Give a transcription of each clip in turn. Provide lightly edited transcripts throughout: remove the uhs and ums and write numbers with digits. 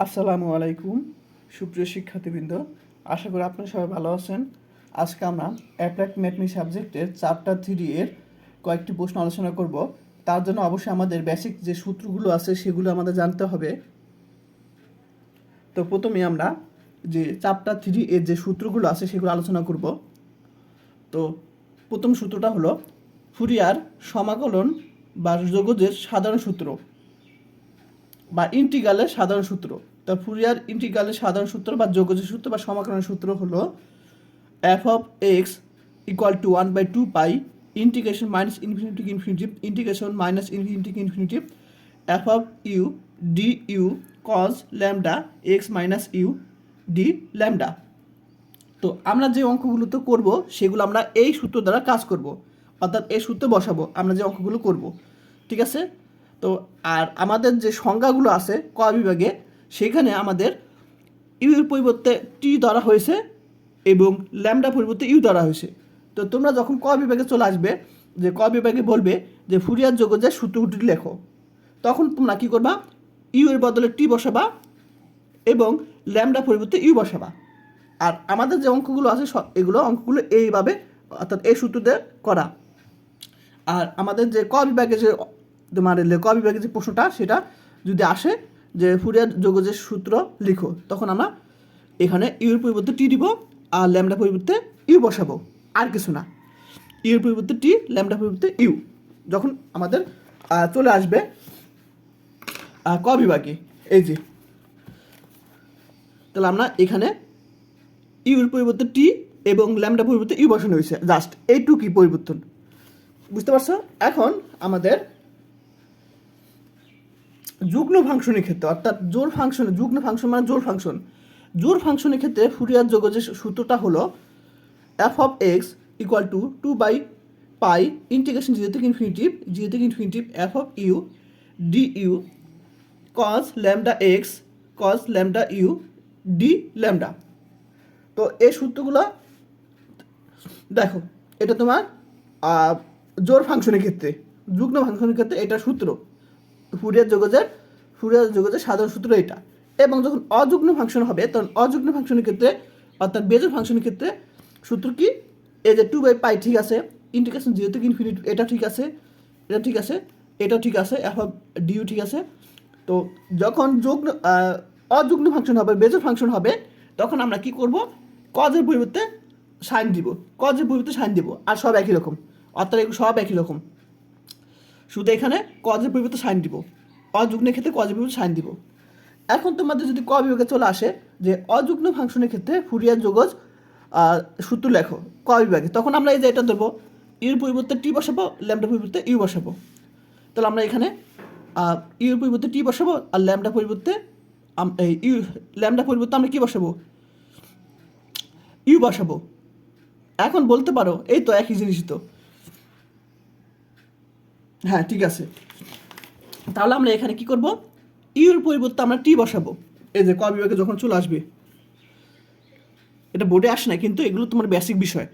আসসালামু আলাইকুম সুপ্রিয় শিক্ষার্থীবৃন্দ, আশা করি আপনারা সবাই ভালো আছেন। আজকে আমরা অ্যাপ্লাইড ম্যাথমেটিক্স সাবজেক্টের চ্যাপ্টার 3 এর কয়েকটি প্রশ্ন আলোচনা করব। তার জন্য অবশ্যই আমাদের বেসিক যে সূত্রগুলো আছে সেগুলো আমাদের জানতে হবে। তো প্রথমে আমরা যে চ্যাপ্টার 3 এর যে সূত্রগুলো আছে সেগুলো আলোচনা করব। তো প্রথম সূত্রটা হলো ফুরিয়ার সমাকলন বা যোগজের সাধারণ সূত্র বা ইন্টিগ্রালের সাধারণ সূত্র। তা ফুরিয়ার ইন্টিগ্রালের সাধারণ সূত্র বা যোগজের সূত্র বা সমাকলনের সূত্র হলো f of x equal to 1/2 pi integration minus infinity to infinity integration minus infinity to infinity f of u d u cos lambda x minus u d lambda. তো আমরা যে অঙ্কগুলো তো করব সেগুলো আমরা এই সূত্র দ্বারা কাজ করব, অর্থাৎ এই সূত্রে বসাবো আমরা যে অঙ্কগুলো করব। ঠিক আছে? তো আর আমাদের যে সংজ্ঞাগুলো আছে ক বিভাগে সেখানে আমাদের ইউর পরিবর্তে টি ধরা হয়েছে এবং ল্যামডা পরিবর্তে ইউ ধরা হয়েছে। তো তোমরা যখন ক বিভাগে চলে আসবে, যে ক বিভাগে বলবে যে ফুরিয়ার যোগজের সূত্রটি লেখো, তখন তোমরা কী করবা, ইউ এর বদলে টি বসাবা এবং ল্যামডা পরিবর্তে ইউ বসাবা। আর আমাদের যে অঙ্কগুলো আছে এগুলো অঙ্কগুলো এইভাবে, অর্থাৎ এই সূত্রতে করা। আর আমাদের যে ক বিভাগে যে ক বিভাগে যে প্রশ্নটা সেটা যদি আসে যে ফুরিয়ার যোগজের সূত্র লিখো, তখন আমরা এখানে ইউর পরিবর্তে টি দিব আর ল্যামডা পরিবর্তে ইউ বসাবো, আর কিছু না। ইউর পরিবর্তে টি, ল্যামডা পরিবর্তে ইউ যখন আমাদের চলে আসবে ক বিভাগে, এই যে তাহলে আমরা এখানে ইউর পরিবর্তে টি এবং ল্যামডা পরিবর্তে ইউ বসানো হয়েছে, জাস্ট এইটুকুই পরিবর্তন। বুঝতে পারছো? এখন আমাদের যুগ্ম ফাংশনের ক্ষেত্রে, অর্থাৎ জোড় ফাংশন, যুগ্ম ফাংশন মানে জোড় ফাংশনের ক্ষেত্রে ফুরিয়ার যোগজের সূত্রটা হলো f of x equal to 2/পাই ইন্টিগ্রেশন 0 থেকে infinity f of u d u cos lambda x cos lambda u d lambda. তো এই সূত্রগুলো দেখো, এটা তোমার জোড় ফাংশনের ক্ষেত্রে, যুগ্ম ফাংশনের ক্ষেত্রে এটা সূত্র ফুরিয়ার যোগজের সাধারণ সূত্র এটা। এবং যখন অযুগ্ম ফাংশন হবে তখন অযুগ্ম ফাংশনের ক্ষেত্রে, অর্থাৎ বেজোড় ফাংশনের ক্ষেত্রে সূত্র কি, এই যে 2/পাই ঠিক আছে, ইন্টিগ্রেশন 0 থেকে ইনফিনিটি এটা ঠিক আছে, এটা ঠিক আছে, এটাও ঠিক আছে, এফ অফ ডিউ ঠিক আছে। তো যখন অযুগ্ম ফাংশন হবে, বেজোড় ফাংশন হবে, তখন আমরা কি করব, কজের পরিবর্তে সাইন দিব, আর সব একই রকম, অর্থাৎ সব একই রকম, শুধু এখানে কজের পরিবর্তে সাইন দিব, অযুগ্মের ক্ষেত্রে কজের পরিবর্তে সাইন দিব। এখন তোমাদের যদি ক বিভাগে চলে আসে যে অযুগ্ম ফাংশনের ক্ষেত্রে ফুরিয়ার যোগজ সূত্র লেখো ক বিভাগে, তখন আমরা এই যে এটা দেবো, ইউর পরিবর্তে টি বসাবো, ল্যামডা পরিবর্তে ইউ বসাবো। তাহলে আমরা এখানে ইউর পরিবর্তে টি বসাবো আর ল্যামডা পরিবর্তে আমরা কি বসাবো, ইউ বসাবো। এখন বলতে পারো এই তো একই জিনিসই তো, হ্যাঁ ঠিক আছে। তাহলে আমরা এখানে কি করব, ইউর পরিবর্তে আমরা টি বসাবো। এই যে ক বিভাগে যখন চলে আসবে, এটা বোর্ডে আসে না কিন্তু এগুলো তোমার বেসিক বিষয়।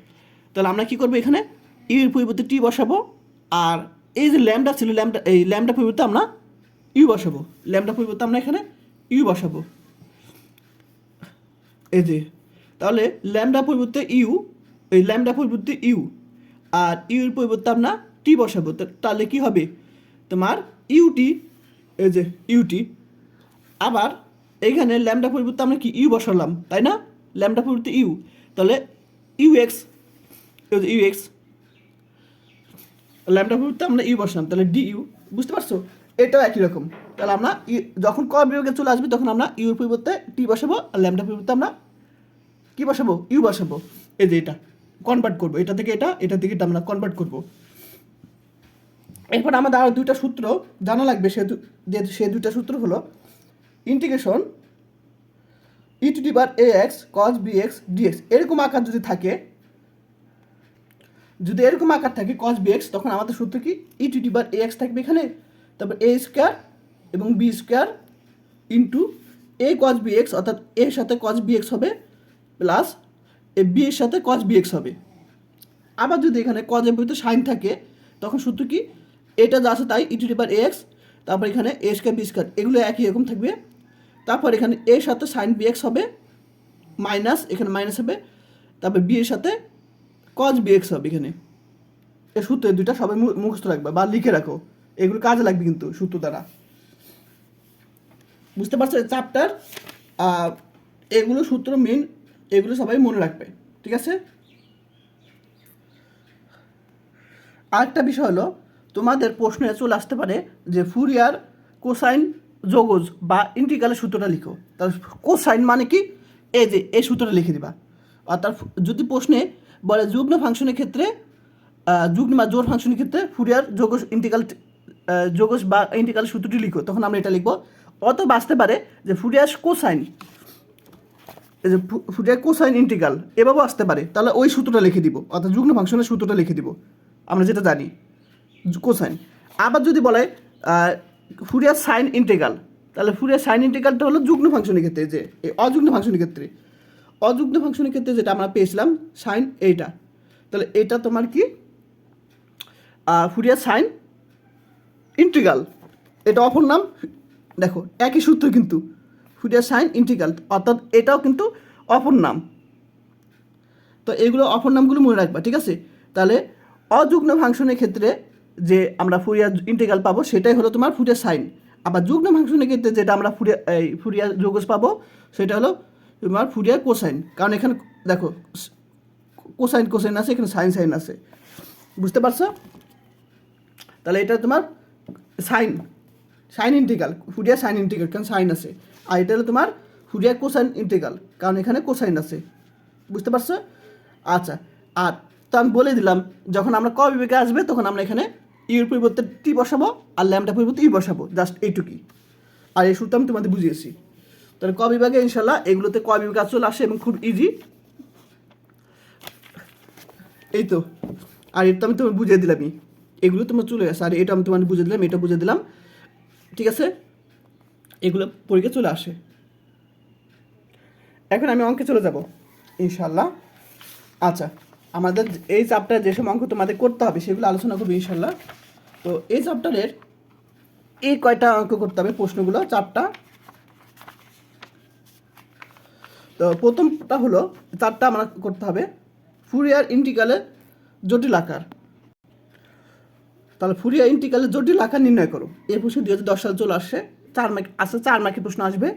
তাহলে আমরা কি করবো, এখানে ইউর পরিবর্তে টি বসাবো আর এই যে ল্যামডা ছিল, এই ল্যামডা পরিবর্তে আমরা ইউ বসাবো, এখানে ইউ বসাবো। এই যে তাহলে ল্যামডা পরিবর্তে ইউ, আর ইউর পরিবর্তে আমরা টি বসাবো। তাহলে কি হবে তোমার ইউটি, এই যে ইউটি। আবার এইখানে ল্যামডা পরিবর্তে আমরা কি ইউ বসালাম, তাই না, ল্যামডা পরিবর্তে ইউ, তাহলে ইউএক্স, ল্যামডা পরিবর্তে আমরা ইউ বসালাম, তাহলে ডি ইউ। বুঝতে পারছো? এটাও একই রকম। তাহলে আমরা যখন ক বিভাগে চলে আসবে তখন আমরা ইউর পরিবর্তে টি বসাবো আর ল্যামডা পরিবর্তে আমরা কি বসাবো, ইউ বসাবো। এই যে এটা কনভার্ট করবো, এটা থেকে এটা আমরা কনভার্ট করবো। এরপর আমাদের আরও দুইটা সূত্র জানা লাগবে, সে দুইটা সূত্র হলো integration e to the power a x cos b x dx. এরকম আকার যদি থাকে, কজ বি এক্স, তখন আমাদের সূত্র কি, e to the power a x থাকবে এখানে, তারপর এ স্কোয়ার এবং বি স্কোয়ার ইন্টু এ কজ বি এক্স, অর্থাৎ এর সাথে কজ বি এক্স হবে প্লাস এ বি এর সাথে কজ বি এক্স হবে। আবার যদি এখানে কজের বিপরীতে সাইন থাকে তখন সূত্র কি, এটা যা আছে তাই ই to the power a x, তারপর এখানে এ স্কোয়ার বি স্কোয়ার, এগুলো একই রকম থাকবে। তারপর এখানে এর সাথে সাইন বিএক্স হবে মাইনাস, এখানে মাইনাস হবে, তারপর বি এর সাথে কজ বিএক্স হবে। এখানে এই সূত্র দুইটা সবাই মুখস্থ রাখবে বা লিখে রাখো, এগুলো কাজে লাগবে কিন্তু সূত্র দ্বারা। বুঝতে পারছো? চ্যাপ্টার এগুলো সূত্র মেন, এগুলো সবাই মনে রাখবে, ঠিক আছে? আরেকটা বিষয় হলো, তোমাদের প্রশ্নে চলে আসতে পারে যে ফুরিয়ার কোসাইন যোগজ বা ইন্টিগ্রালের সূত্রটা লিখো। তাহলে কোসাইন মানে কি, এই যে এই সূত্রটা লিখে দিবা। আর তার যদি প্রশ্নে বলে যুগ্ম ফাংশনের ক্ষেত্রে, যুগ্ম বা জোড় ফাংশনের ক্ষেত্রে ফুরিয়ার যোগজ ইন্টিগ্রাল যোগজ বা ইন্টিগ্রালের সূত্রটি লিখো, তখন আমরা এটা লিখবো। অথবা আসতে পারে যে ফুরিয়ার কোসাইন, এই যে ফুরিয়ার কোসাইন ইন্টিগ্রাল, এভাবেও আসতে পারে। তাহলে ওই সূত্রটা লিখে দিব, অর্থাৎ যুগ্ম ফাংশনের সূত্রটা লিখে দিব আমরা যেটা জানি, কোসাইন। আবার যদি বলে ফুরিয়ার সাইন ইন্টিগ্রাল, তাহলে ফুরিয়ার সাইন ইন্টিগ্রালটা হলো যুগ্ম ফাংশনের ক্ষেত্রে, যে অযুগ্ম ফাংশনের ক্ষেত্রে, অযুগ্ম ফাংশনের ক্ষেত্রে যেটা আমরা পেয়েছিলাম সাইন এইটা, তাহলে এটা তোমার কি ফুরিয়ার সাইন ইন্টিগ্রাল, এটা অপর নাম। দেখো একই সূত্র কিন্তু, ফুরিয়ার সাইন ইন্টিগ্রাল, অর্থাৎ এটাও কিন্তু অপর নাম। তো এইগুলো অপর নামগুলো মনে রাখবা, ঠিক আছে? তাহলে অযুগ্ম ফাংশনের ক্ষেত্রে যে আমরা ফুরিয়ার ইন্টিগ্রাল পাবো সেটাই হলো তোমার ফুরিয়ার সাইন। আবার যুগ্ম ফাংশনের ক্ষেত্রে যেটা আমরা ফুরিয়ার যোগজ পাবো সেটা হলো তোমার ফুরিয়ার কোসাইন। কারণ এখানে দেখো কোসাইন কোসাইন আছে, এখানে সাইন সাইন আছে, বুঝতে পারছো? তাহলে এটা তোমার sine sine integral, Fourier sine integral, কারণ সাইন আছে। আর এটা হলো তোমার ফুরিয়ার কোসাইন ইন্টিগ্রাল, কারণ এখানে কোসাইন আছে, বুঝতে পারছো? আচ্ছা, আর তো আমি বলে দিলাম যখন আমরা ক বিভাগে আসবে তখন আমরা এখানে ইউর পরিবর্তে টি বসাবো আর ল্যামডা পরিবর্তে ই বসাবো, জাস্ট এইটুকুই। আর এই সূত্র আমি তোমাদের বুঝিয়েছি। তাহলে ক বিভাগে ইনশাল্লাহ এগুলোতে ক বিভাগে চলে আসে এবং খুব ইজি, এই তো। আর এটা আমি তোমার বুঝিয়ে দিলামই, এগুলো তোমার চলে আসে। আর এটা আমি তোমাদের বুঝিয়ে দিলাম, এটা বুঝিয়ে দিলাম, ঠিক আছে? এগুলো পরীক্ষা চলে আসে। এখন আমি অঙ্কে চলে যাব ইনশাল্লাহ। আচ্ছা, আমাদের এই চ্যাপ্টার যেসব অঙ্ক তোমাদের করতে হবে সেগুলো আলোচনা করবো ইনশাল্লাহ। তো এই চ্যাপ্টারের এই কয়টা অঙ্ক করতে হবে প্রশ্নগুলো, চারটা। তো প্রথমটা হলো, চারটা আমরা করতে হবে ফুরিয়ার ইন্টিগ্রালের জটিল আকার। তাহলে ফুরিয়ার ইন্টিগ্রালের জটিল আকার নির্ণয় করো। এই প্রশ্ন 2010 সালে চলে আসছে, 4 মার্ক আসছে, 4 মার্কের প্রশ্ন আসবে।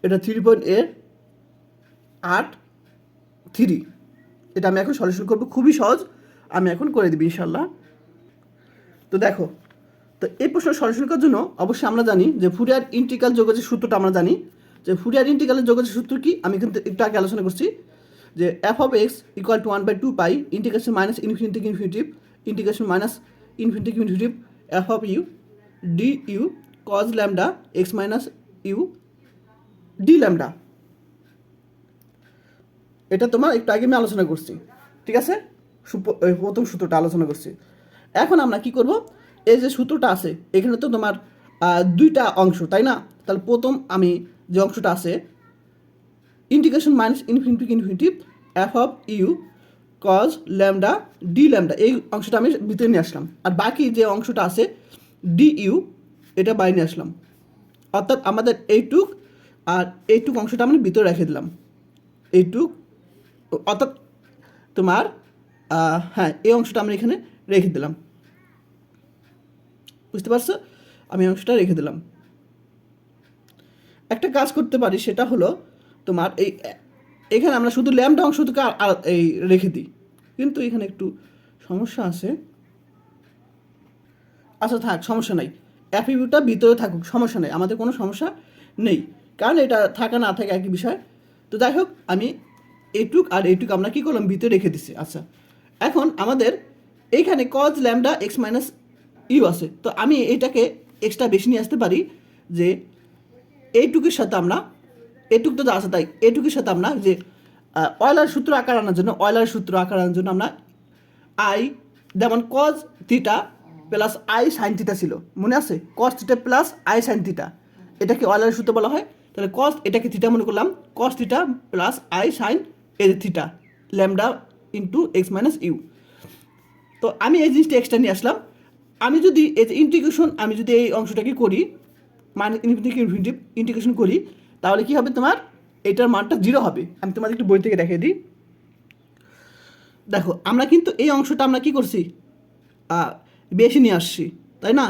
এটা 3.8 এটা আমি এখন সলিউশন করবো, খুবই সহজ, আমি এখন করে দিবি ইনশাল্লাহ। তো দেখো, তো এই প্রশ্নের সলিউশন করার জন্য অবশ্যই আমরা জানি যে ফুরিয়ার ইন্টিগ্রাল যোগজের সূত্রটা আমরা জানি। যে ফুরিয়ার ইন্টিগ্রালের যোগজের সূত্র কি আমি কিন্তু একটু আগে আলোচনা করছি, যে f of x equal to 1/2 pi integration minus infinity infinitive integration minus infinity infinitive f of u du cos lambda x minus u d lambda। এটা তোমার একটু আগে আমি আলোচনা করছি, ঠিক আছে? প্রথম সূত্রটা আলোচনা করছি। এখন আমরা কি করব, এই যে সূত্রটা আছে এখানে তো তোমার দুইটা অংশ, তাই না? তাহলে প্রথম আমি যে অংশটা আছে integration minus infinity infinitive f of u cos lambda d lambda, এই অংশটা আমি ভিতরে নিয়ে আসলাম। আর বাকি যে অংশটা আছে ডি ইউ, এটা বাইরে নিয়ে আসলাম। অর্থাৎ আমাদের এইটুক আর এইটুক অংশটা আমরা ভিতরে রেখে দিলাম, এইটুক, অর্থাৎ তোমার হ্যাঁ এই অংশটা আমরা এখানে রেখে দিলাম, বুঝতে পারছো? আমি অংশটা রেখে দিলাম। একটা কাজ করতে পারি, সেটা হলো তোমার এখানে আমরা শুধু ল্যামডা অংশটুকু এই রেখে দিই, কিন্তু এখানে একটু সমস্যা আছে। আচ্ছা থাক, সমস্যা নাই, অ্যাফিভিউটা ভিতরে থাকুক, সমস্যা নেই, আমাদের কোনো সমস্যা নেই, কারণ এটা থাকা না থাকে একই বিষয়। তো যাই হোক, আমি এইটুক আর এইটুক আমরা কী করলাম, ভিতরে রেখে দিচ্ছি। আচ্ছা, এখন আমাদের এইখানে cos lambda x minus u আছে, তো আমি এইটাকে এক্সট্রা বেশি নিয়ে আসতে পারি, যে এইটুকের সাথে আমরা, এইটুক তো যা আছে তাই, এইটুকের সাথে আমরা যে অয়লার সূত্র আকার আনার জন্য, অয়লার সূত্র আকার আনার জন্য আমরা আই, যেমন cos theta plus i sine theta ছিল, মনে আছে? Cos theta plus i sine theta, এটাকে অয়লার সূত্র বলা হয়। তাহলে কজ, এটাকে থিটা মনে করলাম, cos theta plus i sine a theta lambda into x minus u. তো আমি এই জিনিসটা এক্সট্রা নিয়ে আসলাম। আমি যদি এই যে ইন্টিগ্রেশন, আমি যদি এই অংশটাকে করি, মানে ইনফিনিটি ইনফিনিটিভ ইন্টিগ্রেশন করি, তাহলে কি হবে তোমার এটার মানটা 0 হবে। আমি তোমাদের একটু বই থেকে দেখিয়ে দিই। দেখো আমরা কিন্তু এই অংশটা আমরা কি করছি, বেশি নিয়ে আসছি, তাই না?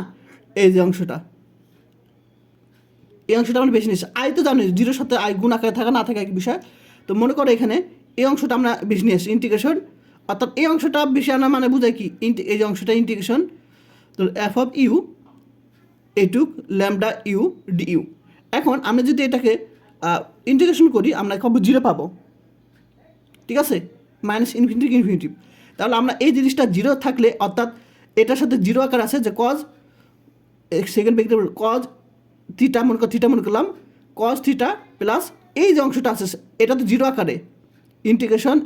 এই যে অংশটা, এই অংশটা আমরা বেশি নিয়েছি। আই তো জানি 0-এর সাথে আই গুণ আকারে থাকা না থাকা এক বিষয়। তো মনে করো এখানে এই অংশটা আমরা বেশি নিয়ে আসছি ইন্টিগ্রেশন, অর্থাৎ এই অংশটা বেশি আনা মানে বোঝায় কি, এই যে অংশটা ইন্টিগ্রেশন। তো এফ অফ ইউ এটুক ল্যামডা ইউ ডি ইউ। এখন আমরা যদি এটাকে ইন্টিগ্রেশন করি আমরা কব 0 পাবো, ঠিক আছে, মাইনাস ইনফিনিটি ইনফিনিটিভ। তাহলে আমরা এই জিনিসটা 0 থাকলে, অর্থাৎ এটার সাথে 0 আকার আছে যে cos second bracket cos theta, মনে করলাম কজ থিটা প্লাস এই যে অংশটা আছে এটা তো 0 আকারে, ইন্টিগ্রেশন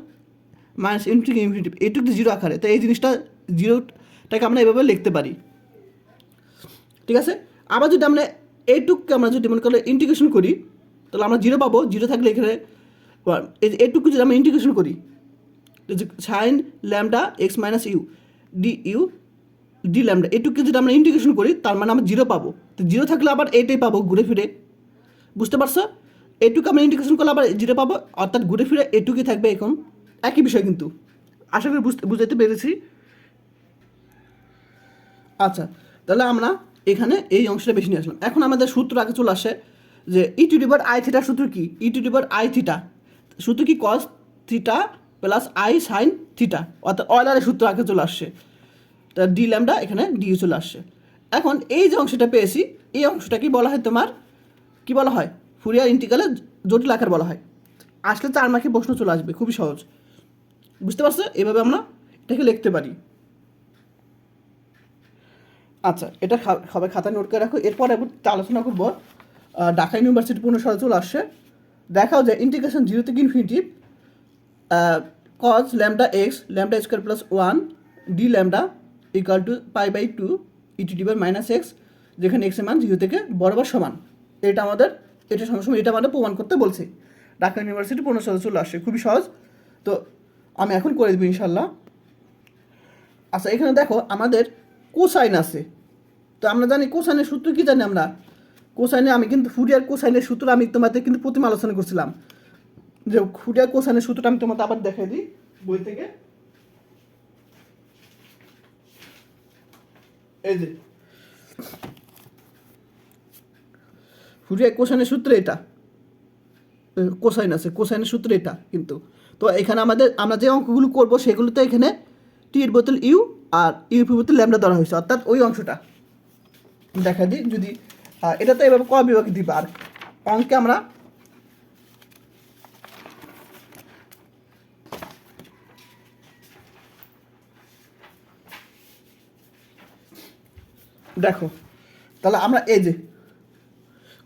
মাইনাস ইনফিনিটি ইনফিনিটিভ, এইটুকু তো 0 আকারে। তো এই জিনিসটা 0টাকে আমরা এভাবে লিখতে পারি, ঠিক আছে। আবার যদি আমরা এইটুককে আমরা যদি মনে করলে ইন্টিগ্রেশন করি তাহলে আমরা 0 পাবো। 0 থাকলে এখানে এইটুকু যদি আমরা ইন্টিগ্রেশন করি sign lambda x minus u d you d lambda, এইটুকু যদি আমরা ইন্টিগ্রেশন করি তার মানে আমরা 0 পাবো। তো 0 থাকলে আবার এইটাই পাবো ঘুরে ফিরে, বুঝতে পারছো? এইটুকু আমরা ইন্টিগ্রেশন করলে আবার 0 পাবো, অর্থাৎ ঘুরে ফিরে এইটুকুই থাকবে। এখন একই বিষয় কিন্তু, আশা করি বুঝতে পেরেছি। আচ্ছা, তাহলে আমরা এখানে এই অংশটা বেশি নিয়ে আসলাম। এখন আমাদের সূত্র আগে চলে আসে যে ই টু দি পাওয়ার আই থিটার সূত্র কি, e to the power i theta সূত্র কি, cos theta plus i sine theta, অর্থাৎ অয়লারের সূত্র আগে চলে আসছে। তা ডি ল্যামডা এখানে ডি চলে আসছে। এখন এই যে অংশটা পেয়েছি এই অংশটা কি বলা হয় তোমার, কি বলা হয়, ফুরিয়ার ইন্টিগ্রালের জটিল আকার বলা হয়। আসলে 4 মার্কের প্রশ্ন চলে আসবে, খুবই সহজ, বুঝতে পারছো? এভাবে আমরা এটাকে লিখতে পারি। আচ্ছা, এটা সবাই খাতা নোট করে রাখো। এরপর আলোচনা করবো ঢাকা ইউনিভার্সিটি 15 সালে চলে আসছে। দেখাও যে ইন্টিগ্রেশন 0 থেকে infinity cos lambda x lambda square plus 1 d lambda equal to pi by 2 e to the power minus x, যেখানে এক্স এর মান 0 থেকে বরাবর সমান। এটা সবসময় এটা আমাদের প্রমাণ করতে বলছে। ঢাকা ইউনিভার্সিটি 15 সালে চলে আসছে, খুবই সহজ। তো আমি এখন করে দেবো ইনশাল্লাহ। আচ্ছা, এখানে দেখো আমাদের কোসাইন আছে। তো আমরা জানি কোসাইনের সূত্র কি জানি আমরা, কোসাইনে আমি কিন্তু ফুরিয়ার কোসাইনের সূত্র আমি তোমাদের কিন্তু প্রথমে আলোচনা করছিলাম। যে ফুরিয়ার কোসাইনের সূত্রটা আমি তোমাদের আবার দেখাই দিই বই থেকে। এই যে ফুরিয়ার কোসাইনের সূত্র এটা, কোসাইন আছে, কোসাইনের সূত্র এটা কিন্তু। তো এখানে আমরা যে অঙ্কগুলো করবো সেগুলোতে এখানে টি এর বোতল ইউ আর ইউ বোতল ল্যামডা ধরা হয়েছে, অর্থাৎ ওই অংশটা দেখা দিই। যদি এটা তো এভাবে ক বিভাগে দিবা, আর অঙ্কে আমরা দেখো, তাহলে আমরা এই যে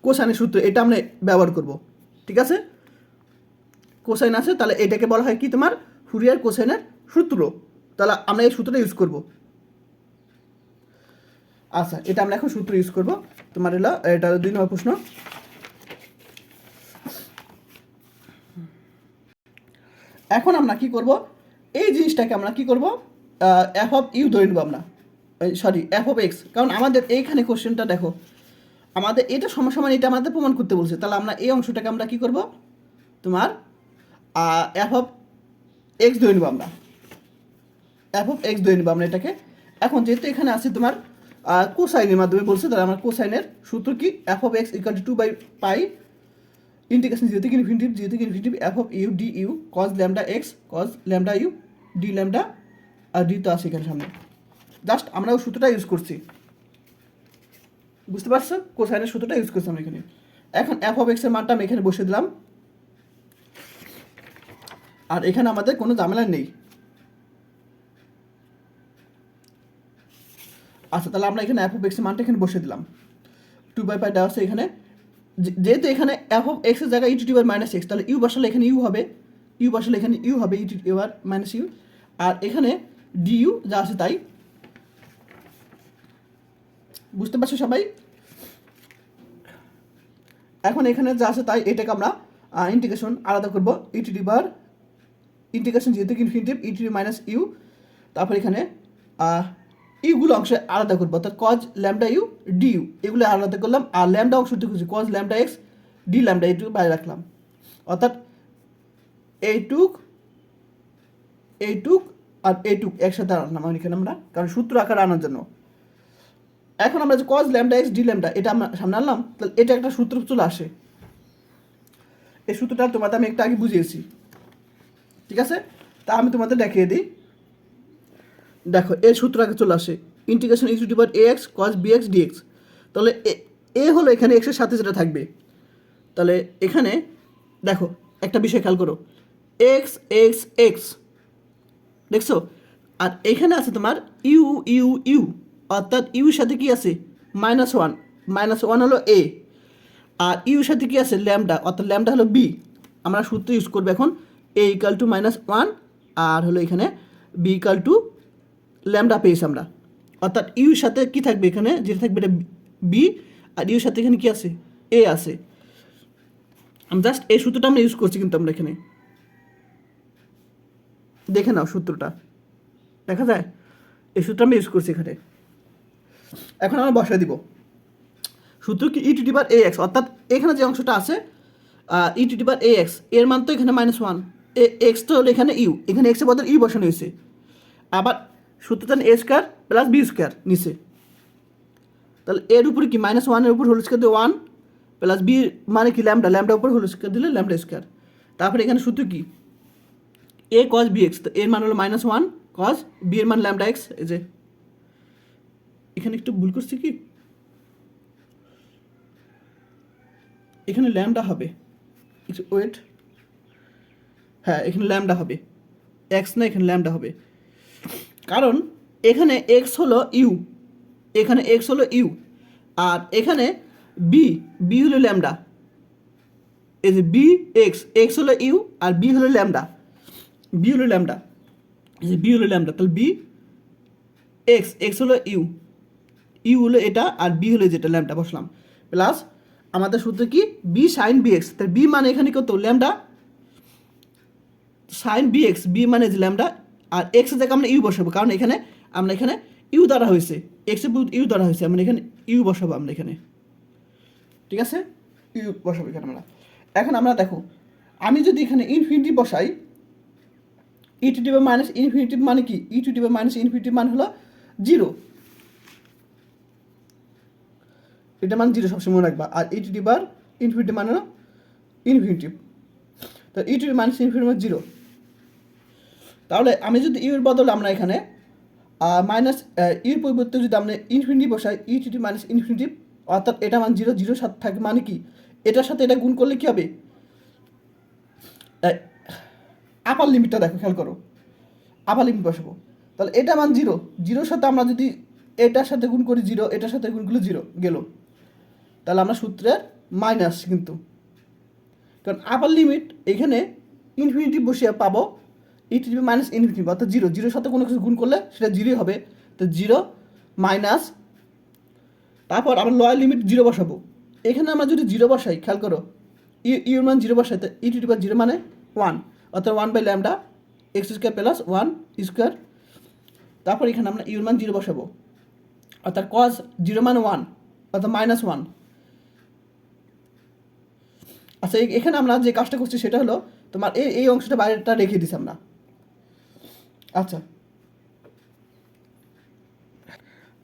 কোসাইনের সূত্র এটা আমরা ব্যবহার করব, ঠিক আছে। কোসাইন আছে, তাহলে এটাকে বলা হয় কি তোমার ফুরিয়ার কোসাইনের সূত্র। তাহলে আমরা এই সূত্রটা ইউজ করব। আচ্ছা, এটা আমরা এখন সূত্র ইউজ করব। তোমার এটা 2 নম্বর প্রশ্ন। এখন আমরা কি করব, এই জিনিসটাকে আমরা কি করব, এফ অফ ইউ ধরে নেব আমরা, সরি এফ অফ এক্স। কারণ আমাদের এইখানে কোশ্চেনটা দেখো আমাদের এটা সমান এটা আমাদের প্রমাণ করতে বলছে। তাহলে আমরা এই অংশটাকে আমরা কি করব, তোমার এফ অফ এক্স ধরে নেব আমরা, এফ অফ এক্স ধরে নেব আমরা এটাকে। এখন যেহেতু এখানে আছে তোমার কোসাইনের মাধ্যমে বলছে, তাহলে আমার কোসাইনের সূত্র কি, f of x equal to 2 by pi integration 0 থেকে infinitive f of u d u cos lambda x cos lambda u d lambda, আর ডি তো আছে এখানে সামনে। জাস্ট আমরা ওই সূত্রটা ইউজ করছি, বুঝতে পারছো? কোসাইনের সূত্রটা ইউজ করছি আমরা এখানে। এখন এফ অফ এক্স এর মানটা আমি এখানে বসিয়ে দিলাম, আর এখানে আমাদের কোনো ঝামেলা নেই। আচ্ছা, তাহলে আমরা এখানে এফ অফ এক্স এর মানটা এখানে বসিয়ে দিলাম। 2 বাই পাই দেওয়া আছে এখানে, যেহেতু এখানে এফ অফ এক্স এর জায়গায় e to the power minus x, তাহলে ইউ বসালে এখানে ইউ হবে, e to the power minus u, আর এখানে ডি ইউ যা আছে তাই, বুঝতে পারছো সবাই? এখন এখানে যা আছে তাই এটাকে আমরা ইন্টিগ্রেশন আলাদা করব, e to the power integration যেহেতু infinitive e to the minus u, তারপর এখানে ইউগুলো অংশে আলাদা করবো, অর্থাৎ cos lambda u d u এগুলো আলাদা করলাম, আর ল্যামডা অংশটি খুঁজছি cos lambda x d lambda এইটুক বাইরে রাখলাম, অর্থাৎ এইটুক আর এইটুক একসাথে আনলাম এখানে আমরা, কারণ সূত্র আকারে আনার জন্য। এখন আমরা যে cause lambda x d lambda এটা আমরা সামনে আনলাম, তাহলে এটা একটা সূত্র চলে আসে। এই সূত্রটা তোমাদের আমি একটু আগে বুঝিয়েছি, ঠিক আছে? তা আমি তোমাদের দেখিয়ে দিই। দেখো এর সূত্র আগে চলে আসে, integration e to the power a x cos b x dx. তাহলে এ হলো এখানে এক্সের সাথে যেটা থাকবে, তাহলে এখানে দেখো একটা বিষয় খেয়াল করো, এক্স এক্স এক্স দেখছো, আর এখানে আছে তোমার ইউ ইউ ইউ, অর্থাৎ ইউর সাথে কি আছে -1, -1 হলো এ, আর ইউর সাথে কি আছে ল্যামডা, অর্থাৎ ল্যামডা হলো বি। আমরা সূত্র ইউজ করবো এখন এ ইকাল টু -1 আর হলো এখানে বি ইকাল টু ল্যামডা পেয়েছি আমরা, অর্থাৎ ইউর সাথে কি থাকবে এখানে, যেটা থাকবে এটা বি, আর ইউর সাথে এখানে কি আছে এ আছে। আমি জাস্ট এই সূত্রটা আমরা ইউজ করছি, কিন্তু আমরা এখানে দেখে নাও সূত্রটা দেখা যায়, এই সূত্র আমরা ইউজ করছি এখানে। এখন আমরা বসায় দিব সূত্র কি e to the power a x, অর্থাৎ এখানে যে অংশটা আছে ই to the power a x, এর মান তো এখানে -1, এক্স তো হলো এখানে ইউ, এখানে এক্সের বদলে ইউ বসানো হয়েছে। আবার সূত্রটা এ স্কোয়ার প্লাস বি স্কোয়ার নিচে, তাহলে এর উপরে কি -1 এর উপর হোল স্কোয়ার দিয়ে 1 প্লাস বি মানে কি ল্যামডা, ল্যামডা উপর হোল স্কোয়ার দিলে ল্যামডা স্কোয়ার। তারপরে এখানে সূত্র কি এ কজ বি এক্স, তো এর মান হলো -1 কজ বি এর মান ল্যামডা এক্স। এই যে এখানে একটু ভুল করছি কি, এখানে ল্যামডা হবে, একটু ওয়েট, হ্যাঁ এখানে ল্যামডা হবে, এক্স না এখানে ল্যামডা হবে, কারণ এখানে এক্স হলো ইউ, এখানে এক্স হলো ইউ, আর এখানে বি, বি হলো ল্যামডা। এই যে বি এক্স, এক্স হলো ইউ আর বি হলো ল্যামডা, বি হলো ল্যামডা, এই যে বি হলো ল্যামডা, তাহলে বি এক্স, এক্স হলো ইউ, ইউ হলো এটা আর বি হলো যেটা ল্যামডা বসলাম, প্লাস আমাদের সূত্র কি বি সাইন বি এক্স, তাহলে বি মানে এখানে কত lambda sine b x, b মানে যে ল্যামডা, আর এক্সের জায়গায় আমরা ইউ বসাবো, কারণ এখানে আমরা এখানে ইউ দ্বারা হয়েছে, এক্সের ইউ দ্বারা হয়েছে, আমরা এখানে ইউ বসাবো আমরা এখানে, ঠিক আছে? ইউ বসাবো এখানে আমরা। এখন আমরা দেখো, আমি যদি এখানে ইনফিনিটি বসাই, e to the power minus infinity মানে কি, e to the power minus infinity মানে হলো 0, এটা মানে 0 সবসময় মনে রাখবা, আর ই টু দি পাওয়ার ইনফিনিটি মানে হলো ইনফিনিটি, তো ই টু দি মাইনাস ইনফিনিটি মানে 0। তাহলে আমি যদি ইউ এর বদলে আমরা এখানে মাইনাস ইউর পরিবর্তে যদি আমরা ইনফিনিটি বসাই, e to the minus infinity, অর্থাৎ এটা মান 0, 0 সাথে থাকে মানে কি, এটার সাথে এটা গুণ করলে কি হবে, আপার লিমিটটা দেখো খেয়াল করো, আপার লিমিট বসাবো, তাহলে এটা মান 0, 0 সাথে আমরা যদি এটার সাথে গুণ করি 0, এটার সাথে গুণ করলে 0 গেল, তাহলে আমরা সূত্রের মাইনাস, কিন্তু কারণ আপার লিমিট এখানে ইনফিনিটি বসিয়ে পাবো ই টু দি মাইনাস ইনফিনিটি, অর্থাৎ 0, 0 সাথে কোনো কিছু গুণ করলে সেটা 0 হবে, তো 0 মাইনাস, তারপর আমরা লোয়ার লিমিট 0 বসাবো, এখানে আমরা যদি 0 বসাই খেয়াল করো, ইউর মান 0 বসাই, তো ই টু দি পাওয়ার 0 মানে 1, অর্থাৎ 1 by lambda x square plus 1 square, তারপর এখানে আমরা ইউর মান 0 বসাবো, অর্থাৎ কজ 0 মানে 1, অর্থাৎ -1। আচ্ছা এখানে আমরা যে কাজটা করছি সেটা হলো তোমার এই অংশটা বাইরেটা রেখে দিছি আমরা। আচ্ছা,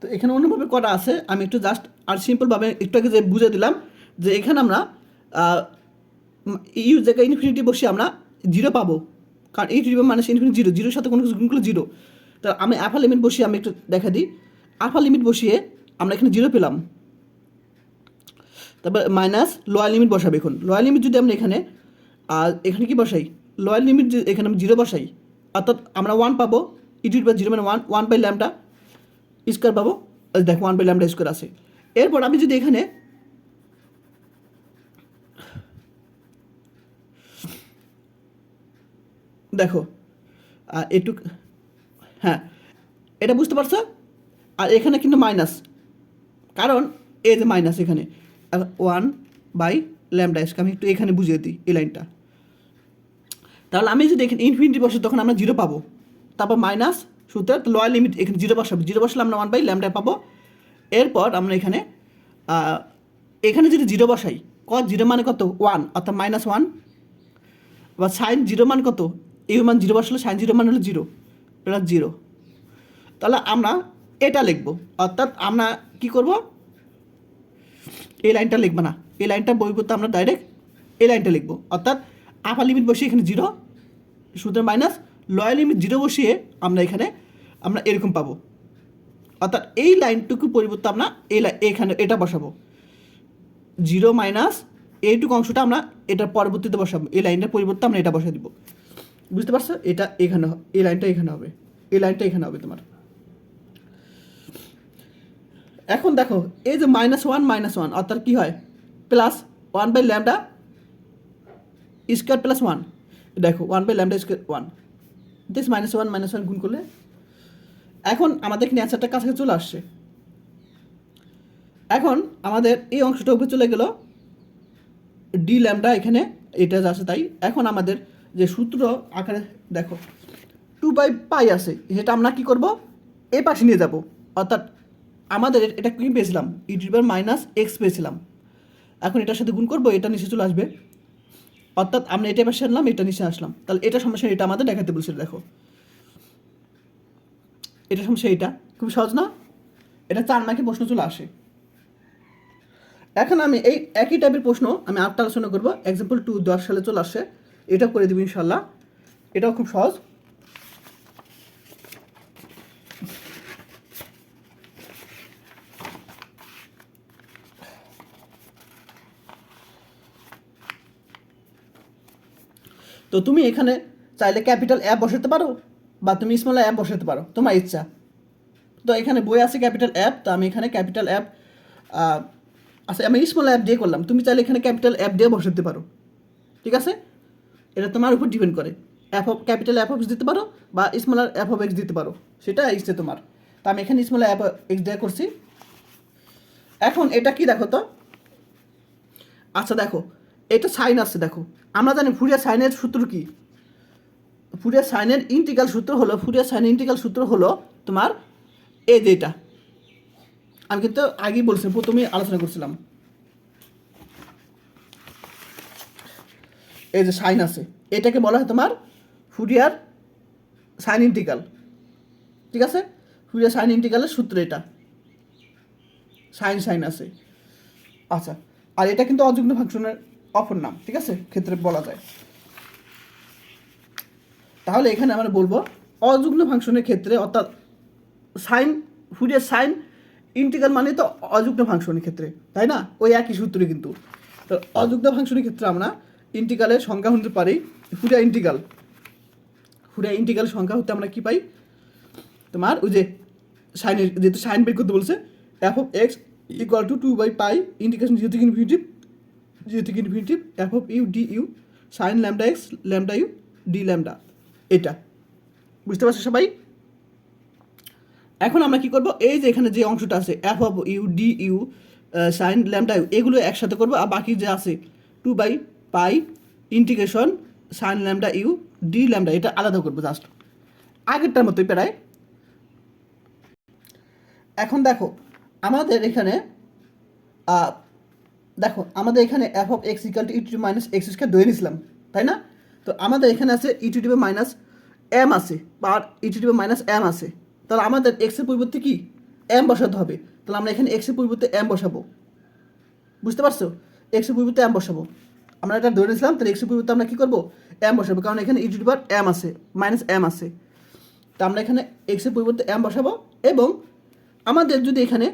তো এখানে অন্যভাবে করা আছে, আমি একটু জাস্ট আর সিম্পলভাবে একটু আগে যে বুঝে দিলাম, যে এখানে আমরা ইউ জায়গায় ইনফিনিটি বসিয়ে আমরা 0 পাবো, কারণ e to the power minus infinity 0, 0 সাথে কোনো কিছু গুণ করলে 0, তো আমি আপার লিমিট বসিয়ে আমি একটু দেখা দিই, আপার লিমিট বসিয়ে আমরা এখানে 0 পেলাম, তারপর মাইনাস লোয়ার লিমিট বসাবে। এখন লোয়ার লিমিট যদি আমরা এখানে এখানে কি বসাই, লোয়ার লিমিট এখানে আমি 0 বসাই, অর্থাৎ আমরা 1 পাবো, ই টু দি পাওয়ার 0 মানে 1 বাই ল্যামডা স্কোয়ার পাবো, দেখো 1 বাই ল্যামডা স্কোয়ার আছে। এরপর আমি যদি এখানে দেখো একটু, হ্যাঁ এটা বুঝতে পারছো, আর এখানে কিন্তু মাইনাস, কারণ এই যে মাইনাস এখানে 1 বাই ল্যামডা স্কোয়ার, আমি একটু এখানে বুঝিয়ে দিই এই লাইনটা, তাহলে আমি যদি এখানে ইনফিনিটি বসে তখন আমরা 0 পাবো, তারপর মাইনাস সুতরাং লোয়ার লিমিট এখানে 0 বসাবো, 0 বসলে আমরা 1 বাই ল্যামডা পাবো। এরপর আমরা এখানে যদি 0 বসাই, কস জিরো মানে কত 1 অর্থাৎ -1, বা সাইন জিরো মান কত ইউ মান জিরো বসালে সাইন জিরো মান হলো 0 প্লাস 0। তাহলে আমরা এটা লিখবো, অর্থাৎ আমরা কি করব, এই লাইনটা লিখবো না, এই লাইনটা পরিবর্তে আমরা ডাইরেক্ট এই লাইনটা লিখবো, অর্থাৎ আপার লিমিট বসিয়ে এখানে 0, সুতরাং মাইনাস লোয়ার লিমিট 0 বসিয়ে আমরা এখানে আমরা এরকম পাবো, অর্থাৎ এই লাইনটুকু পরিবর্তে আমরা এখানে এটা বসাবো 0 মাইনাস এইটুকু অংশটা আমরা এটার পরবর্তীতে বসাবো, এই লাইনটার পরিবর্তে আমরা এটা বসা দিব। বুঝতে পারছো? এটা এখানে, এই লাইনটা এখানে হবে, এই লাইনটা এখানে হবে তোমার। এখন দেখো এই যে -1 অর্থাৎ কি হয়, প্লাস 1/λ স্কোয়ার প্লাস 1, দেখো 1/λ স্কোয়ার 1, দিস -1 গুণ করলে এখন আমাদের এখানে অ্যান্সারটা কাছাকাছি চলে আসছে। এখন আমাদের এই অংশটা উপরে চলে গেল ডি ল্যামডা, এখানে এটা যা আছে তাই। এখন আমাদের যে সূত্র আকারে দেখো 2/π আছে, সেটা আমরা কি করব, এই পাশে নিয়ে যাব, অর্থাৎ আমাদের এটা কি পেয়েছিলাম e⁻⁻x পেয়েছিলাম, এখন এটার সাথে গুণ করবো, এটা নিচে চলে আসবে, অর্থাৎ আমরা এটা পাশে আনলাম, এটা নিচে আসলাম, তাহলে এটা সমস্যা, এটা আমাদের দেখাতে বলছিল। দেখো এটা সমস্যা, এটা খুব সহজ না, এটা 4 মার্কে প্রশ্ন চলে আসে। এখন আমি এই একই টাইপের প্রশ্ন আমি আরেকটা আলোচনা করবো, এক্সাম্পল 2010 সালে চলে আসে, এটা করে দেবো ইনশাল্লাহ, এটাও খুব সহজ। তো তুমি এখানে চাইলে ক্যাপিটাল অ্যাপ বসাতে পারো, বা তুমি স্মল অ্যাপ বসাতে পারো, তোমার ইচ্ছা। তো এখানে বই আছে ক্যাপিটাল অ্যাপ, তো আমি এখানে ক্যাপিটাল অ্যাপ আচ্ছা আমি স্মল অ্যাপ দিয়ে করলাম, তুমি চাইলে এখানে ক্যাপিটাল অ্যাপ দিয়ে বসাতে পারো, ঠিক আছে? এটা তোমার উপর ডিপেন্ড করে, ক্যাপিটাল অ্যাপ অফ দিতে পারো বা স্মল অ্যাপ অফ এক্স দিতে পারো, সেটা ইচ্ছে তোমার। তো আমি এখানে স্মল অ্যাপ এক্স দিয়ে করছি। এখন এটা কি দেখো তো, আচ্ছা দেখো এটা সাইন আছে, দেখো আমরা জানি ফুরিয়ার সাইনের সূত্র কি, ফুরিয়ার সাইনের ইন্টিগ্রাল সূত্র হলো, ফুরিয়ার সাইনের ইন্টিগ্রাল সূত্র হলো তোমার এই যে এটা, আমি কিন্তু আগেই বলছি, প্রথমেই আলোচনা করছিলাম, এই যে সাইন আছে, এটাকে বলা হয় তোমার ফুরিয়ার সাইন ইন্টিগ্রাল, ঠিক আছে? ফুরিয়ার সাইন ইন্টিগ্রালের সূত্র এটা, সাইন আছে। আচ্ছা, আর এটা কিন্তু অযুগ্ম ফাংশনের অপর নাম, ঠিক আছে, ক্ষেত্রে বলা যায়। তাহলে এখানে আমরা বলবো অযুগ্ম ফাংশনের ক্ষেত্রে, অর্থাৎ সাইন, ফুরিয়ার সাইন ইন্টিগ্রাল মানে তো অযুগ্ম ফাংশনের ক্ষেত্রে, তাই না? ওই একই সূত্রে কিন্তু। তো অযুগ্ম ফাংশনের ক্ষেত্রে আমরা ইন্টিগ্রালের সংখ্যা হতে পারি ফুরিয়ার ইন্টিগ্রাল সংখ্যা হতে আমরা কি পাই, তোমার ওই যে সাইনের, যেহেতু সাইন বের করতে বলছে, f(x) = 2/π ইন্টিগ্রেশন 0 থেকে infinity f(u) du sin λx λu d λ, এটা বুঝতে পারছো সবাই? এখন আমরা কি করব, এই যে এখানে যে অংশটা আছে f(u) du sin λu, এগুলো একসাথে করব, আর বাকি যে আছে 2/π ইন্টিগ্রেশন sin λu d λ, এটা আলাদা করবো জাস্ট আগেরটার মতোই প্রায়। এখন দেখো আমাদের এখানে আমাদের এখানে f(x) = e⁻x² ধরে নিয়েছিলাম, তাই না? তো আমাদের এখানে আছে e⁻m আছে, বা e⁻m আছে, তাহলে আমাদের x এর পরিবর্তে কি m বসাতে হবে, তাহলে আমরা এখানে x এর পরিবর্তে m বসাবো, বুঝতে পারছো? x এর পরিবর্তে m বসাবো, আমরা এটা ধরে নিয়েছিলাম, তাহলে x এর পরিবর্তে আমরা কি করবো, m বসাবো, কারণ এখানে e⁻m আছে, -m আছে, তো আমরা এখানে x এর পরিবর্তে m বসাবো। এবং আমাদের যদি এখানে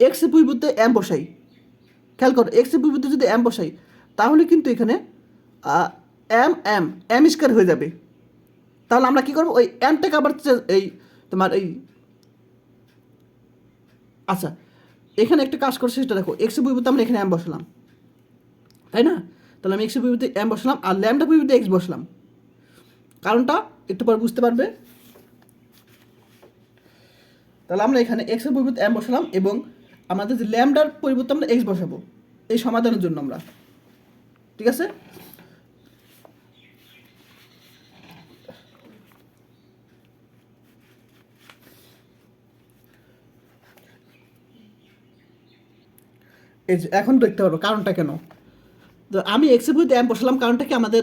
x এর পরিবর্তে m বসাই, খেয়াল করো, x এর পরিবর্তে যদি m বসাই, তাহলে কিন্তু এখানে m স্কোয়ার হয়ে যাবে। তাহলে আমরা কি করবো, ওই mটাকে আবার এই তোমার এই, আচ্ছা এখানে একটা কাজ করছে, সেটা দেখো, x এর পরিবর্তে আমরা এখানে m বসালাম, তাই না? তাহলে আমি x এর পরিবর্তে m বসালাম, আর ল্যামডা পরিবর্তে x বসালাম, কারণটা একটু পর বুঝতে পারবে। তাহলে আমরা এখানে x এর পরিবর্তে m বসালাম, এবং আমাদের যে ল্যামডার পরিবর্তে আমরা x বসাবো এই সমাধানের জন্য আমরা, ঠিক আছে? এই যে এখন দেখতে পারবো কারণটা কেন, তো আমি এক্সের পরিবর্তে এম বসালাম, কারণটা কি আমাদের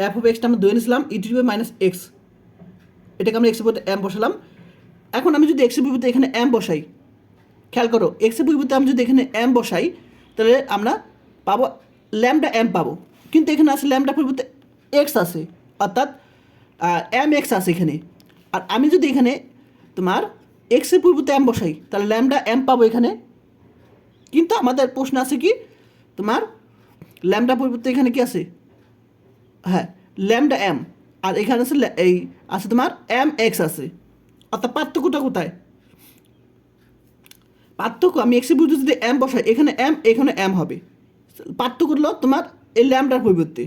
এফ অফ এক্সটা আমরা ধরে নিয়েছিলাম e to the power minus x, এটাকে আমরা এক্সের পরিবর্তে এম বসালাম। এখন আমি যদি এক্সের পরিবর্তে এখানে এম বসাই, খেয়াল করো এক্সের পরিবর্তে আমি যদি এখানে এম বসাই তাহলে আমরা পাবো ল্যামডা এম পাবো, কিন্তু এখানে আছে ল্যামডা পরিবর্তে এক্স আছে, অর্থাৎ এম এক্স আছে এখানে। আর আমি যদি এখানে তোমার এক্সের পরিবর্তে এম বসাই তাহলে ল্যামডা এম পাবো এখানে, কিন্তু আমাদের প্রশ্ন আছে কি তোমার ল্যামডা পরিবর্তে এখানে কি আছে, হ্যাঁ ল্যামডা এম, আর এখানে আছে এই আছে তোমার এম এক্স আছে, অর্থাৎ পার্থক্যটা কোথায়, পার্থক্য আমি এক্সের পরিবর্তে যদি এম বসাই এখানে এম হবে, পার্থক্য হলো তোমার এই ল্যামডার পরিবর্তে,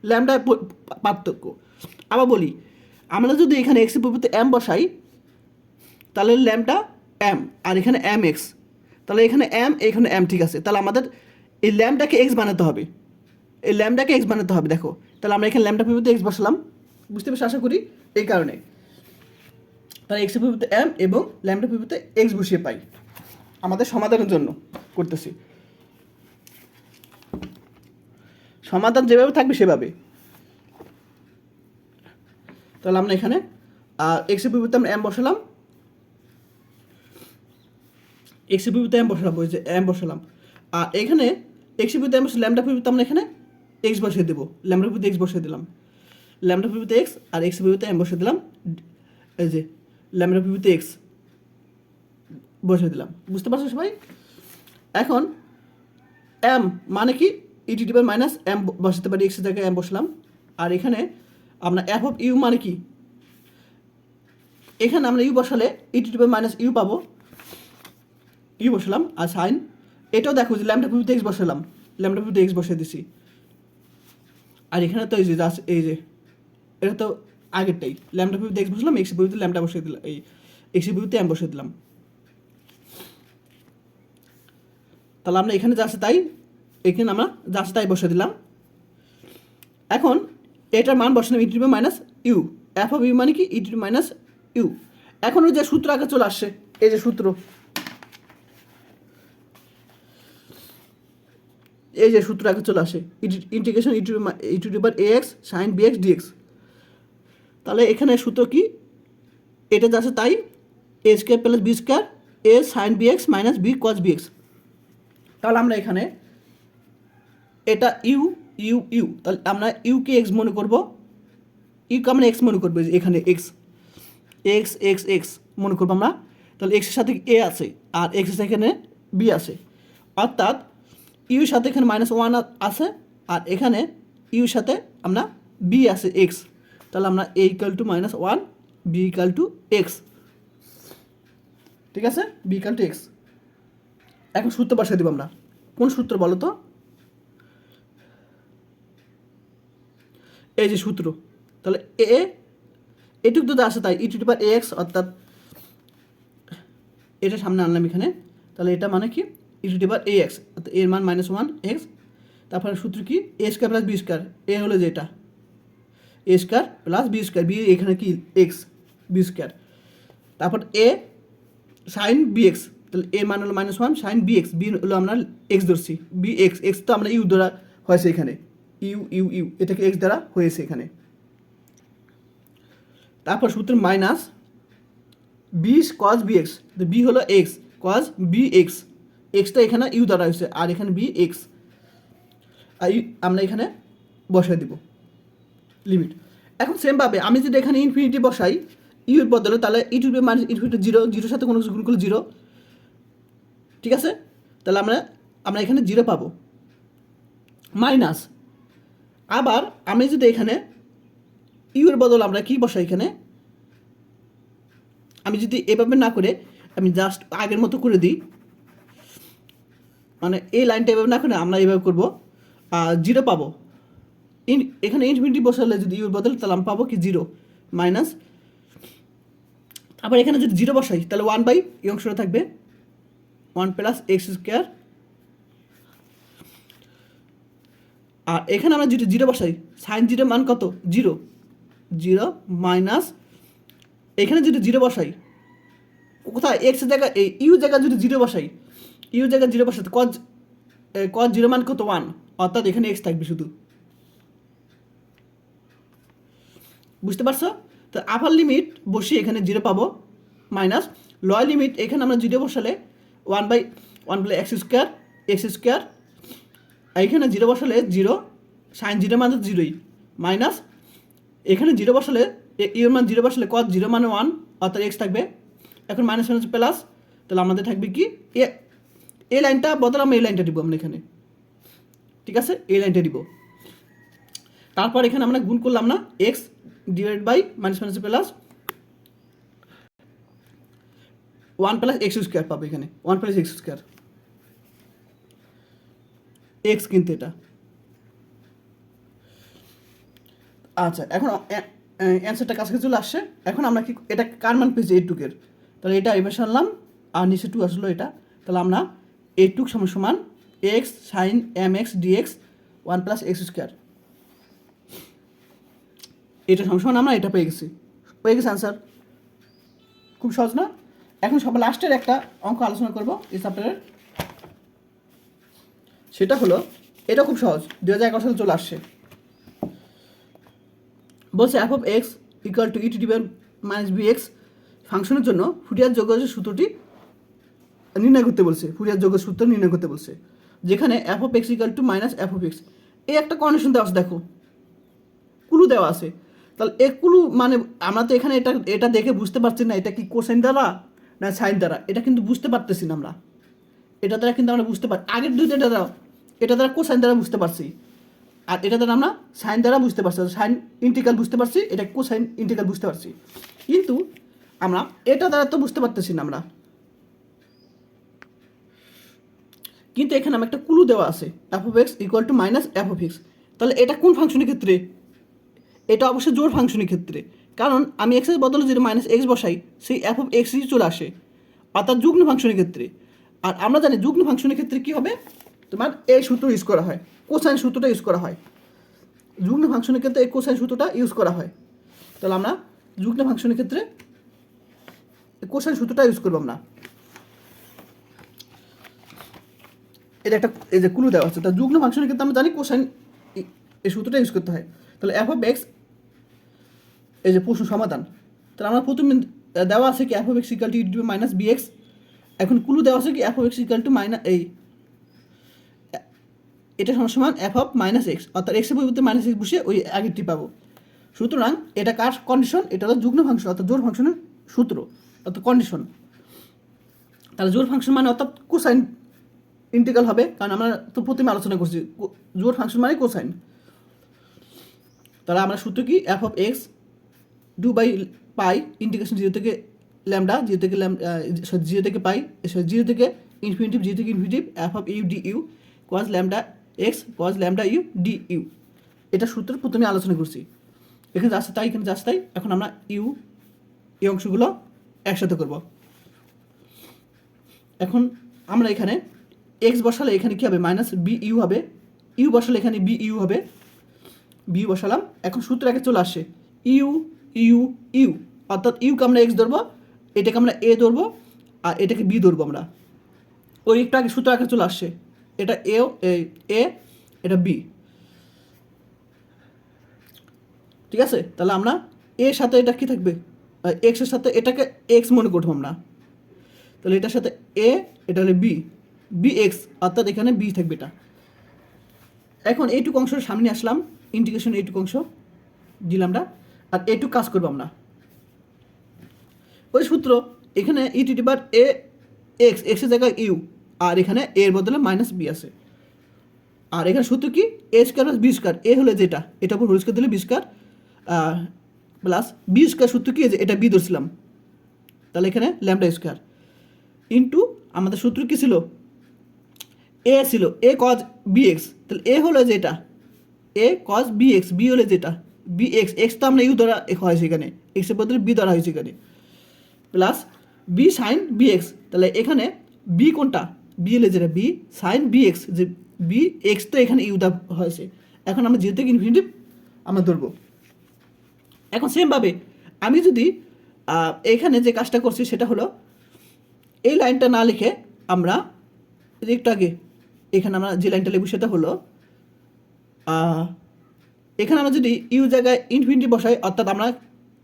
ল্যামডার পার্থক্য। আবার বলি আমরা যদি এখানে এক্সের পরিবর্তে এম বসাই তাহলে ল্যামডা এম আর এখানে এম এক্স, তাহলে এখানে এম ঠিক আছে, তাহলে আমাদের এই ল্যামডাকে এক্স বানাতে হবে, এই ল্যামডাকে এক্স বানাতে হবে। দেখো তাহলে আমরা এখানে ল্যামডা পরিবর্তে এক্স বসালাম, বুঝতে পারছি আশা করি, এই কারণে তাহলে এক্সের পরিবর্তে এম এবং ল্যামডা পরিবর্তে এক্স বসিয়ে পাই, আমাদের সমাধানের জন্য করতেছি, সমাধান যেভাবে থাকবে সেভাবে। তাহলে আমরা এখানে এক্সের পরিবর্তে আমরা এম বসালাম, এক্সের পরিবর্তে এম বসালাম, ওই যে এম বসালাম, আর এখানে এক্সের পরিবর্তে এম বসে ল্যামডা পরিবর্তে আমরা এখানে এক্স বসিয়ে দেবো, ল্যামডা পরিবর্তে এক্স বসিয়ে দিলাম, ল্যামডা পরিবর্তে এক্স আর এক্সের পরিবর্তে এম বসিয়ে দিলাম, এই যে ল্যামডা পরিবর্তে এক্স বসিয়ে দিলাম, বুঝতে পারছো সবাই। এখন এম মানে কি e to the power minus m বসাতে পারি, এক্সের জায়গায় এম বসলাম, আর এখানে আমরা এফ অফ ইউ মানে কি, এখানে আমরা ইউ বসালে e to the power minus u পাবো, ইউ বসালাম, আর সাইন এটাও দেখো যে ল্যামডা পরিবর্তে এক্স বসালাম, ল্যামডা পরিবর্তে এক্স বসিয়ে দিছি, আর এখানে তো এই যে এই যে এটা তো আগেরটাই ল্যামডা পরিবর্তে এক্স বসালাম, এক্সের পরিবর্তে ল্যামডা বসিয়ে দিলাম, এই এক্সের পরিবর্তে এম বসিয়ে দিলাম। তাহলে আমরা এখানে যা আছে তাই, এখানে আমরা যা আছে তাই বসিয়ে দিলাম। এখন এটার মান বসালাম e to the power minus u, f of u মানে কি e to the minus u. এখন ওই যে সূত্র আগে চলে আসছে, এই যে সূত্র, এই যে সূত্র আগে চলে আসে integration e to the power a x sine b x dx. তাহলে এখানে সূত্র কি, এটা যা আছে তাই, a square plus b square a sine b x minus b cos b x. তাহলে আমরা এখানে এটা ইউ ইউ ইউ, তাহলে আমরা ইউকে এক্স মনে করব, ইউকে আমরা এক্স মনে করবো, এখানে এক্স এক্স এক্স এক্স মনে করবো আমরা, তাহলে এক্সের সাথে এ আছে আর এক্সের এখানে বি আছে, অর্থাৎ ইউর সাথে এখানে মাইনাস ওয়ান আছে আর এখানে ইউর সাথে আমরা বি আছে এক্স, তাহলে আমরা a equal to minus one b equal to x, ঠিক আছে, বি ইকাল টু এক্স। এখন সূত্র বসাই দেবো আমরা, কোন সূত্র বলো তো, এই যে সূত্র, তাহলে এটুকু তো আসে তাই ই to the power a x, অর্থাৎ এটা সামনে আনলাম এখানে, তাহলে এটা মানে কি e to the power a x, অর্থাৎ এর মান মাইনাস ওয়ান এক্স, তারপরে সূত্র কি a square plus b square, a হলো যেটা a square plus b square, b এখানে কি এক্স বি স্কোয়ার, তারপর এ সাইন বি এক্স, তাহলে এর মান হলো minus one sine b x, b হলো আমরা এক্স ধরছি, বি এক্স, এক্স তো আমরা ইউ দ্বারা হয়েছে এখানে, ইউ ইউ ইউ এটাকে এক্স দ্বারা হয়েছে এখানে, তারপর সূত্র minus b cos b x, b হলো এক্স কস বি এক্স, এক্সটা এখানে ইউ দ্বারা হয়েছে আর এখানে বি এক্স, আর আমরা এখানে বসাই দিব লিমিট। এখন সেমভাবে আমি যদি এখানে ইনফিনিটি বসাই ইউর বদলে, তাহলে e to the minus infinity zero, জিরোর সাথে কোনো কিছু গুণ করলে জিরো, ঠিক আছে, তাহলে আমরা এখানে জিরো পাবো মাইনাস, আবার আমি যদি এখানে ইউর বদল আমরা কি বসাই এখানে, আমি যদি এভাবে না করে আমি জাস্ট আগের মতো করে দিই, মানে এই লাইনটা এভাবে না করে আমরা এইভাবে করবো, জিরো পাবো, এখানে ইনফিনিটি বসালে যদি ইউর বদলে তাহলে আমি পাবো কি জিরো মাইনাস, আবার এখানে যদি জিরো বসাই তাহলে ওয়ান বাই এই অংশটা থাকবে ওয়ান প্লাস এক্স স্কোয়ার, আর এখানে আমরা যদি জিরো বসাই সাইন জিরো মান কত জিরো, জিরো মাইনাস এখানে যদি জিরো বসাই কোথায় এক্স জায়গায় এই ইউ জায়গায় যদি জিরো বসাই, ইউ জায়গায় জিরো বসাই কজ জিরো মান কত ওয়ান, অর্থাৎ এখানে এক্স থাকবে শুধু। বুঝতে পারছো? তো আপার লিমিট বসিয়ে এখানে 0 পাবো, মাইনাস লোয়ার লিমিট এখানে আমরা 0 বসালে 1/1 এক্স স্কোয়ার, এখানে 0 বসালে 0, সাইন 0 মানে 0ই, মাইনাস এখানে 0 বসালে ইউর মান 0 বসালে cos 0 মানে 1, অর্থাৎ এক্স থাকবে। এখন মাইনাস মাইনাস প্লাস, তাহলে আমাদের থাকবে কি এই লাইনটা বদলে আমরা এই লাইনটা দিব আমরা এখানে, ঠিক আছে, এই লাইনটা দিব। তারপর এখানে আমরা গুণ করলাম না, x divide by minus minus plus 1 + x² পাবো এখানে, 1 + x², এক্স কিন্তু এটা। আচ্ছা, এখন অ্যান্সারটা কাছাকাছি চলে আসছে। এখন আমরা কি এটা কার মান পেয়েছি? এইটুকের। তাহলে এটা এবার সারলাম, আর নিচে 2 আসলো এটা। তাহলে আমরা এইটুক সমান x sign mx dx 1 + x², এটা সমান আমরা এটা পেয়ে গেছি অ্যান্সার। খুব সহজ না? এখন সবার লাস্টের একটা অঙ্ক আলোচনা করবো এই চ্যাপ্টারের, সেটা হলো, এটা খুব সহজ, 2011 সালে চলে আসছে। বলছে f(x) = e⁻ bx ফাংশনের জন্য ফুরিয়ার যোগের সূত্রটি নির্ণয় করতে বলছে, ফুরিয়ার যোগের সূত্র নির্ণয় করতে বলছে, যেখানে f(x) = -f(x), এই একটা কন্ডিশন দেওয়া আছে, দেখো কুলু দেওয়া আছে। তাহলে এ কুলু মানে আমরা তো এখানে এটা দেখে বুঝতে পারছি না এটা কি কোসাইন দ্বারা না সাইন দ্বারা, এটা কিন্তু বুঝতে পারতেছি না আমরা, এটা দ্বারা কিন্তু আমরা বুঝতে পারি, আগের দুইটা দ্বারা এটা দ্বারা কোসাইন দ্বারা বুঝতে পারছি, আর এটা দ্বারা আমরা সাইন দ্বারা বুঝতে পারছি, সাইন ইন্টিগ্রাল বুঝতে পারছি, এটা কোসাইন ইন্টিগ্রাল বুঝতে পারছি, কিন্তু আমরা এটা দ্বারা তো বুঝতে পারতেছি না আমরা। কিন্তু এখানে আমার একটা ক্লু দেওয়া আছে, f(x) = -f(x), তাহলে এটা কোন ফাংশনের ক্ষেত্রে? এটা অবশ্যই জোড় ফাংশনের ক্ষেত্রে, কারণ আমি এক্সের বদলে যদি -x বসাই সেই f(x)ই চলে আসে, অর্থাৎ যুগ্ম ফাংশনের ক্ষেত্রে। আর আমরা জানি যুগ্ম ফাংশনের ক্ষেত্রে কী হবে, তোমার এই সূত্র ইউজ করা হয়, কোসাইন সূত্রটা ইউজ করা হয়, যুগ্ম ফাংশনের ক্ষেত্রে এই কোসাইন সূত্রটা ইউজ করা হয়। তাহলে আমরা যুগ্ম ফাংশনের ক্ষেত্রে কোসাইন সূত্রটা ইউজ করবো আমরা। এটা একটা এই যে ক্লু দেওয়া আছে, তা যুগ্ম ফাংশনের ক্ষেত্রে আমরা জানি কোসাইন এই সূত্রটা ইউজ করতে হয়। তাহলে f(x) এই যে প্রশ্ন সমাধান, তাহলে আমরা প্রথমে দেওয়া আছে কি f(x) = e⁻ bx, এখন ক্লু দেওয়া আছে কি f(x) = এটা সমান f(-x), অর্থাৎ x এর পরিবর্তে -x বসিয়ে ওই আগেরটি পাবো। সুতরাং এটা কার কন্ডিশন? এটা হলো যুগ্ম ফাংশন অর্থাৎ জোড় ফাংশনের সূত্র অর্থাৎ কন্ডিশন। তাহলে জোড় ফাংশন মানে অর্থাৎ কোসাইন ইন্টিগ্রাল হবে, কারণ আমরা তো প্রথমে আলোচনা করছি জোড় ফাংশন মানে কোসাইন। তাহলে আমরা সূত্র কি f(x) 2/π ইন্টিগ্রেশন 0 থেকে ল্যামডা 0 থেকে পাই 0 থেকে ইনফিনিটিভ 0 থেকে infinitive f(u) du cos λ x cos λ u du, এটা সূত্র প্রথমে আলোচনা করছি। এখানে যাচ্ছে তাই, এখানে যাচ্ছে তাই, এখন আমরা এই অংশগুলো একসাথে করব। এখন আমরা এখানে x বসালে এখানে কী হবে? -bu হবে, u বসালে এখানে bu হবে, bu বসালাম। এখন সূত্র আগে চলে আসে u অর্থাৎ ইউকে আমরা x ধরবো, এটাকে আমরা a ধরবো, আর এটাকে b ধরবো আমরা, ওই একটু আগে সূত্র আগে চলে আসছে, এটা a এটা b, ঠিক আছে। তাহলে আমরা এর সাথে এটা কি থাকবে? এক্স এর সাথে এটাকে এক্স মনে করবো আমরা, তাহলে এটার সাথে এ, এটা হলে বি এক্স, অর্থাৎ এখানে বি থাকবে এটা। এখন এইটুকু অংশের সামনে আসলাম, ইন্টিগ্রেশন এইটুকু অংশ দিলাম না, আর এইটুকু কাজ করবো আমরা ওই সূত্র, এখানে e⁻a x, এক্সের জায়গায় ইউ, আর এখানে এর বদলে -b আছে, আর এখানে সূত্র কি a² + b², এ হলে যেটা এটা উপর হোল স্কয়ার দিলে b² প্লাস b² সূত্র কি, যে এটা বি ধরছিলাম, তাহলে এখানে λ² ইন্টু আমাদের সূত্র কি ছিল, এ ছিল a cos bx, তাহলে এ হলো যেটা a cos bx, বি হলে যেটা bx, x তো আমরা ইউ ধরা হয়েছে এখানে, এক্সের বদলে বি ধরা হয়েছে এখানে, প্লাস বি সাইন bx, তাহলে এখানে বি কোনটা, বি হলে যেটা বি সাইন bx, যে বি এক্স তো এখানে ইউ দেওয়া হয়েছে, এখন আমরা যেহেতু ইনফিনিটিভ আমরা ধরবো। এখন সেমভাবে আমি যদি এখানে যে কাজটা করছি সেটা হলো এই লাইনটা না লিখে আমরা একটু আগে এখানে আমরা যে লাইনটা লিখব সেটা হলো এখানে আমরা যদি ইউ জায়গায় ইনফিনিটি বসাই, অর্থাৎ আমরা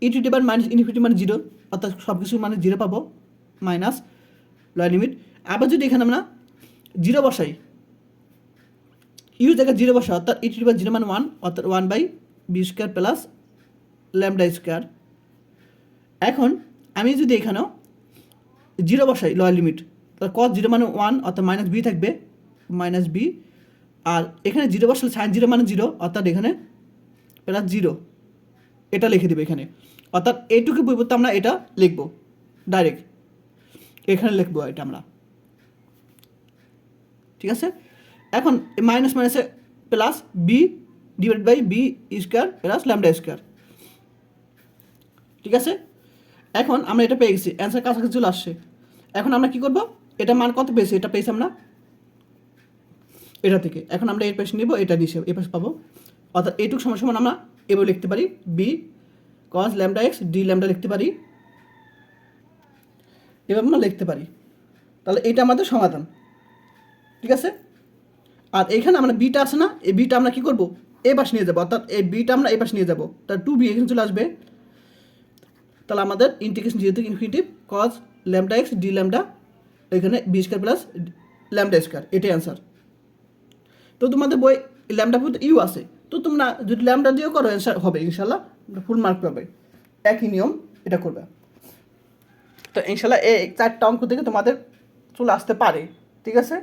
e to the power minus infinity মানে 0, অর্থাৎ সব কিছু মানে 0 পাবো, মাইনাস লোয়ার লিমিট। আবার যদি এখানে আমরা 0 বসাই, ইউ জায়গায় 0 বসাই, অর্থাৎ ই টু দি পাওয়ার 0 মানে 1, অর্থাৎ 1/b² প্লাস λ²। এখন আমি যদি এখানেও 0 বসাই লোয়ার লিমিট, তাহলে cos 0 মানে 1, অর্থাৎ মাইনাস বি থাকবে, মাইনাস বি। আর এখানে 0 বসালে সাইন 0 মানে 0, অর্থাৎ এখানে প্লাস 0, এটা লিখে দেবে এখানে। অর্থাৎ এইটুকু পরিবর্তে আমরা এটা লিখবো ডাইরেক্ট, এখানে লিখবো এটা আমরা, ঠিক আছে। এখন মাইনাস মাইনাসে plus b divide by b² plus λ², ঠিক আছে। এখন আমরা এটা পেয়ে গেছি, অ্যান্সার কাছাকাছি চলে আসছে। এখন আমরা কি করব, এটা মান কত পেয়েছি, এটা পেয়েছি আমরা এটা থেকে। এখন আমরা এর পাশে নিব, এটা নিচে এই পাশে পাবো, অর্থাৎ এইটুকু সমান সমান আমরা এভাবে লিখতে পারি, B cos λx D lambda লিখতে পারি, এভাবে আমরা লিখতে পারি। তাহলে এটা আমাদের সমাধান, ঠিক আছে। আর এখানে আমরা বিটা আছে না, এই বিটা আমরা কি করব, এই পাশে নিয়ে যাবো, অর্থাৎ এই বিটা আমরা এই পাশে নিয়ে যাবো, তাহলে 2b এখানে চলে আসবে। তাহলে আমাদের ইন্টিগ্রেশন 0 থেকে infinity cos λx D lambda, এখানে b² প্লাস λ², এটাই অ্যান্সার। তো তোমাদের বই ল্যামডা পর্যন্ত ইউ আছে, তো তোমরা যদি ল্যামডা দিয়েও করো অ্যান্সার হবে ইনশাল্লাহ, ফুল মার্ক পাবে, একই নিয়ম এটা করবে। তো ইনশাল্লাহ এই 4টা অঙ্ক থেকে তোমাদের চলে আসতে পারে, ঠিক আছে।